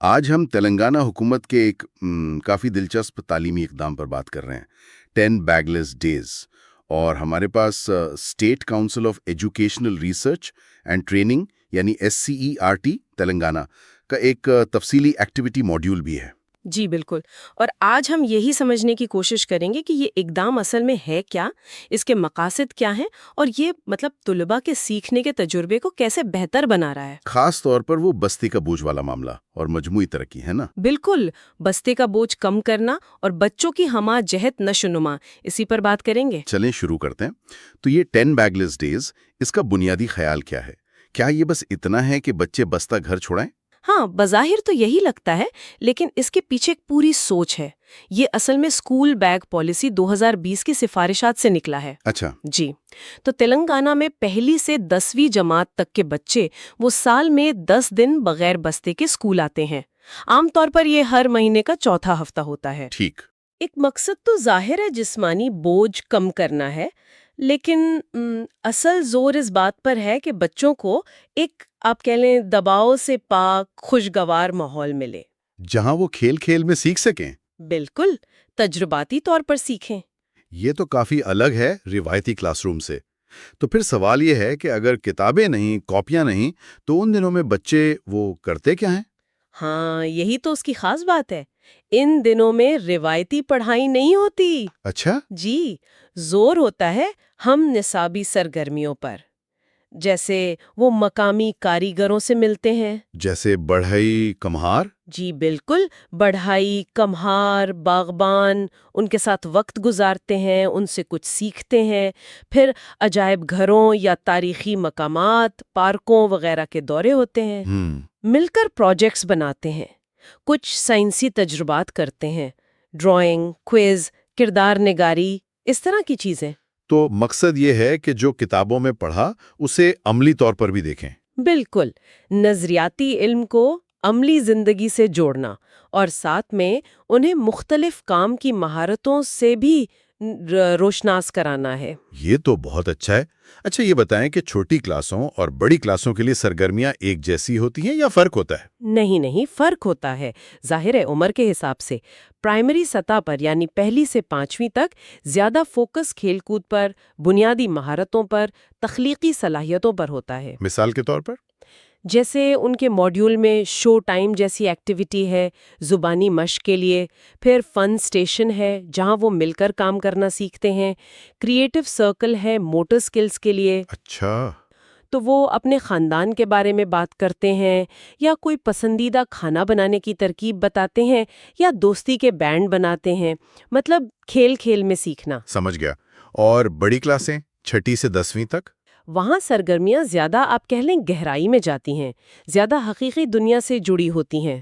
آج ہم تلنگانہ حکومت کے ایک کافی دلچسپ تعلیمی اقدام پر بات کر رہے ہیں، 10 بیگ لیس ڈیز۔ اور ہمارے پاس state council of educational research and training یعنی SCERT تلنگانہ کا ایک تفصیلی ایکٹیویٹی ماڈیول بھی ہے۔ جی بالکل، اور آج ہم یہی سمجھنے کی کوشش کریں گے کہ یہ اقدام اصل میں ہے کیا، اس کے مقاصد کیا ہیں، اور یہ طلباء کے سیکھنے کے تجربے کو کیسے بہتر بنا رہا ہے۔ خاص طور پر وہ بستی کا بوجھ والا معاملہ اور مجموعی ترقی ہے نا؟ بالکل، بستے کا بوجھ کم کرنا اور بچوں کی ہمہ جہت نشوونما، اسی پر بات کریں گے۔ چلیں شروع کرتے ہیں۔ تو یہ 10 بیگ لیس ڈیز، اس کا بنیادی خیال کیا ہے؟ کیا یہ بس اتنا ہے کہ بچے بستہ گھر چھوڑائیں؟ ہاں، بظاہر تو یہی لگتا ہے، لیکن اس کے پیچھے ایک پوری سوچ ہے۔ یہ اصل میں اسکول بیگ پالیسی 2020 کی سفارشات سے نکلا ہے۔ اچھا، جی، تو تلنگانہ میں پہلی سے 10ویں جماعت تک کے بچے وہ سال میں 10 دن بغیر بستے کے اسکول آتے ہیں۔ عام طور پر یہ ہر مہینے کا چوتھا ہفتہ ہوتا ہے۔ ٹھیک۔ ایک مقصد تو ظاہر ہے جسمانی بوجھ کم کرنا ہے، لیکن اصل زور اس بات پر ہے کہ بچوں کو ایک آپ کہہ لیں دباؤ سے پاک خوشگوار ماحول ملے، جہاں وہ کھیل کھیل میں سیکھ سکیں۔ بالکل تجرباتی طور پر سیکھیں۔ یہ تو کافی الگ ہے روایتی کلاس روم سے۔ تو پھر سوال یہ ہے کہ اگر کتابیں نہیں، کاپیاں نہیں، تو ان دنوں میں بچے وہ کرتے کیا ہیں؟ ہاں، یہی تو اس کی خاص بات ہے۔ ان دنوں میں روایتی پڑھائی نہیں ہوتی۔ اچھا، جی، زور ہوتا ہے ہم نصابی سرگرمیوں پر، جیسے وہ مقامی کاریگروں سے ملتے ہیں۔ جیسے بڑھئی، کمہار؟ جی بالکل، بڑھائی، کمہار، باغبان، ان کے ساتھ وقت گزارتے ہیں، ان سے کچھ سیکھتے ہیں۔ پھر عجائب گھروں یا تاریخی مقامات، پارکوں وغیرہ کے دورے ہوتے ہیں۔ مل کر پروجیکٹس بناتے ہیں، کچھ سائنسی تجربات کرتے ہیں، ڈرائنگ، کوئز، کردار نگاری، اس طرح کی چیزیں۔ تو مقصد یہ ہے کہ جو کتابوں میں پڑھا اسے عملی طور پر بھی دیکھیں۔ بالکل، نظریاتی علم کو عملی زندگی سے جوڑنا، اور ساتھ میں انہیں مختلف کام کی مہارتوں سے بھی روشناس کرانا ہے۔ یہ تو بہت اچھا ہے۔ اچھا یہ بتائیں کہ چھوٹی کلاسوں اور بڑی کلاسوں کے لیے سرگرمیاں ایک جیسی ہوتی ہیں یا فرق ہوتا ہے؟ نہیں، فرق ہوتا ہے، ظاہر ہے عمر کے حساب سے۔ پرائمری سطح پر یعنی پہلی سے 5ویں تک زیادہ فوکس کھیل کود پر، بنیادی مہارتوں پر، تخلیقی صلاحیتوں پر ہوتا ہے۔ مثال کے طور پر؟ جیسے ان کے ماڈیول میں شو ٹائم جیسی ایکٹیویٹی ہے زبانی مشق کے لیے، پھر فن سٹیشن ہے جہاں وہ مل کر کام کرنا سیکھتے ہیں، کریٹو سرکل ہے موٹر سکلز کے لیے۔ اچھا، تو وہ اپنے خاندان کے بارے میں بات کرتے ہیں، یا کوئی پسندیدہ کھانا بنانے کی ترکیب بتاتے ہیں، یا دوستی کے بینڈ بناتے ہیں۔ کھیل کھیل میں سیکھنا۔ سمجھ گیا۔ اور بڑی کلاسیں 6 سے 10ویں تک؟ وہاں سرگرمیاں زیادہ آپ کہہ لیں گہرائی میں جاتی ہیں، زیادہ حقیقی دنیا سے جڑی ہوتی ہیں۔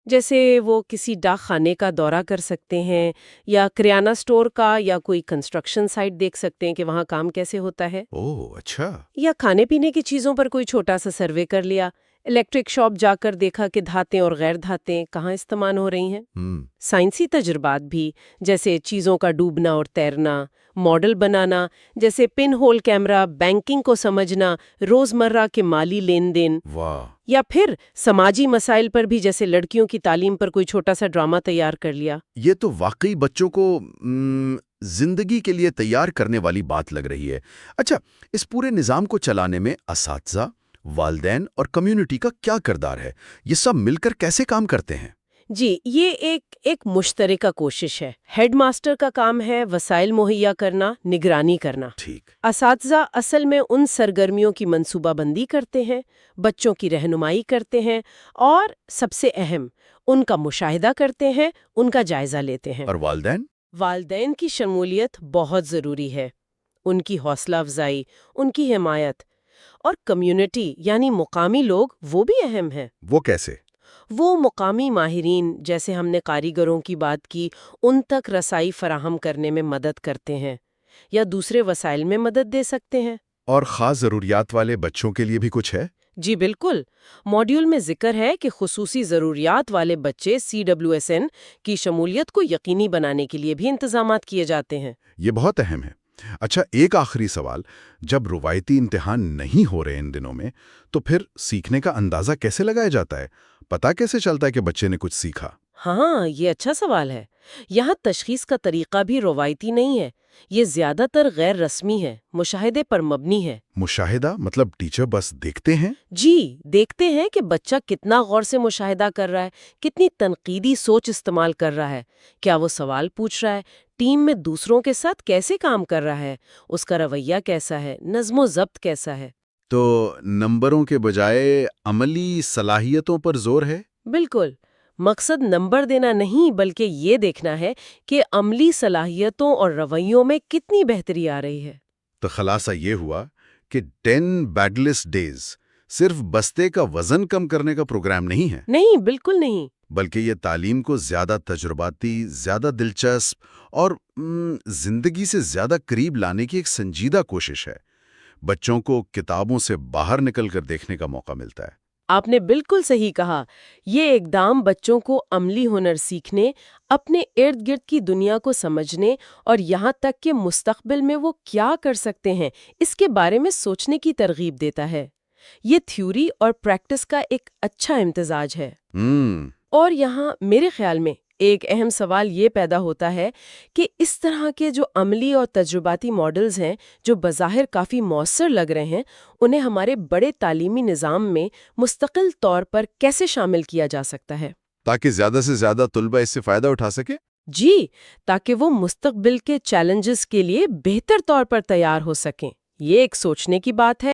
جیسے وہ کسی ڈاک خانے کا دورہ کر سکتے ہیں، یا کریانہ سٹور کا، یا کوئی کنسٹرکشن سائٹ دیکھ سکتے ہیں کہ وہاں کام کیسے ہوتا ہے۔ اوہ اچھا۔ یا کھانے پینے کی چیزوں پر کوئی چھوٹا سا سروے کر لیا، الیکٹرک شاپ جا کر دیکھا کہ دھاتیں اور غیر دھاتیں کہاں استعمال ہو رہی ہیں۔ سائنسی تجربات بھی، جیسے چیزوں کا ڈوبنا اور تیرنا، ماڈل بنانا، جیسے پن ہول کیمرہ، بینکنگ کو سمجھنا، روزمرہ کے مالی لین دین۔ واہ۔ یا پھر سماجی مسائل پر بھی، جیسے لڑکیوں کی تعلیم پر کوئی چھوٹا سا ڈرامہ تیار کر لیا۔ یہ تو واقعی بچوں کو زندگی کے لیے تیار کرنے والی بات لگ رہی ہے۔ اچھا، اس پورے نظام کو چلانے میں اساتذہ، والدین اور کمیونٹی کا کیا کردار ہے؟ یہ سب مل کر کیسے کام کرتے ہیں؟ جی، یہ ایک مشترکہ کوشش ہے۔ ہیڈ ماسٹر کا کام ہے وسائل مہیا کرنا، نگرانی کرنا۔ ٹھیک۔ اساتذہ اصل میں ان سرگرمیوں کی منصوبہ بندی کرتے ہیں، بچوں کی رہنمائی کرتے ہیں، اور سب سے اہم، ان کا مشاہدہ کرتے ہیں، ان کا جائزہ لیتے ہیں۔ اور والدین؟ والدین کی شمولیت بہت ضروری ہے، ان کی حوصلہ افزائی، ان کی حمایت۔ اور کمیونٹی یعنی مقامی لوگ، وہ بھی اہم ہیں۔ وہ کیسے؟ وہ مقامی ماہرین، جیسے ہم نے کاریگروں کی بات کی، ان تک رسائی فراہم کرنے میں مدد کرتے ہیں، یا دوسرے وسائل میں مدد دے سکتے ہیں۔ اور خاص ضروریات والے بچوں کے لیے بھی کچھ ہے؟ جی بالکل، ماڈیول میں ذکر ہے کہ خصوصی ضروریات والے بچے CWSN کی شمولیت کو یقینی بنانے کے لیے بھی انتظامات کیے جاتے ہیں۔ یہ بہت اہم ہے۔ اچھا، ایک آخری سوال، جب روایتی امتحان نہیں ہو رہے ان دنوں میں، تو پھر سیکھنے کا اندازہ کیسے لگایا جاتا ہے؟ پتہ کیسے چلتا ہے کہ بچے نے کچھ سیکھا؟ ہاں، یہ اچھا سوال ہے۔ یہاں تشخیص کا طریقہ بھی روایتی نہیں ہے، یہ زیادہ تر غیر رسمی ہے، مشاہدے پر مبنی ہے۔ مشاہدہ مطلب ٹیچر بس دیکھتے ہیں؟ جی، دیکھتے ہیں کہ بچہ کتنا غور سے مشاہدہ کر رہا ہے، کتنی تنقیدی سوچ استعمال کر رہا ہے، کیا وہ سوال پوچھ رہا ہے، ٹیم میں دوسروں کے ساتھ کیسے کام کر رہا ہے، اس کا رویہ کیسا ہے، نظم و ضبط کیسا ہے۔ تو نمبروں کے بجائے عملی صلاحیتوں پر زور ہے؟ بالکل، مقصد نمبر دینا نہیں بلکہ یہ دیکھنا ہے کہ عملی صلاحیتوں اور رویوں میں کتنی بہتری آ رہی ہے۔ تو خلاصہ یہ ہوا کہ 10 بیگلیس ڈیز صرف بستے کا وزن کم کرنے کا پروگرام نہیں ہے، نہیں، بالکل نہیں۔ بلکہ یہ تعلیم کو زیادہ تجرباتی، زیادہ دلچسپ اور زندگی سے زیادہ قریب لانے کی ایک سنجیدہ کوشش ہے۔ بچوں کو کتابوں سے باہر نکل کر دیکھنے کا موقع ملتا ہے۔ آپ نے بالکل صحیح کہا، یہ اقدام بچوں کو عملی ہنر سیکھنے، اپنے ارد گرد کی دنیا کو سمجھنے اور یہاں تک کہ مستقبل میں وہ کیا کر سکتے ہیں اس کے بارے میں سوچنے کی ترغیب دیتا ہے۔ یہ تھیوری اور پریکٹس کا ایک اچھا امتزاج ہے۔ اور یہاں میرے خیال میں ایک اہم سوال یہ پیدا ہوتا ہے کہ اس طرح کے جو عملی اور تجرباتی ماڈلز ہیں جو بظاہر کافی مؤثر لگ رہے ہیں، انہیں ہمارے بڑے تعلیمی نظام میں مستقل طور پر کیسے شامل کیا جا سکتا ہے؟ تاکہ زیادہ سے زیادہ طلبہ اس سے فائدہ اٹھا سکے؟ جی، تاکہ وہ مستقبل کے چیلنجز کے لیے بہتر طور پر تیار ہو سکیں۔ یہ ایک سوچنے کی بات ہے۔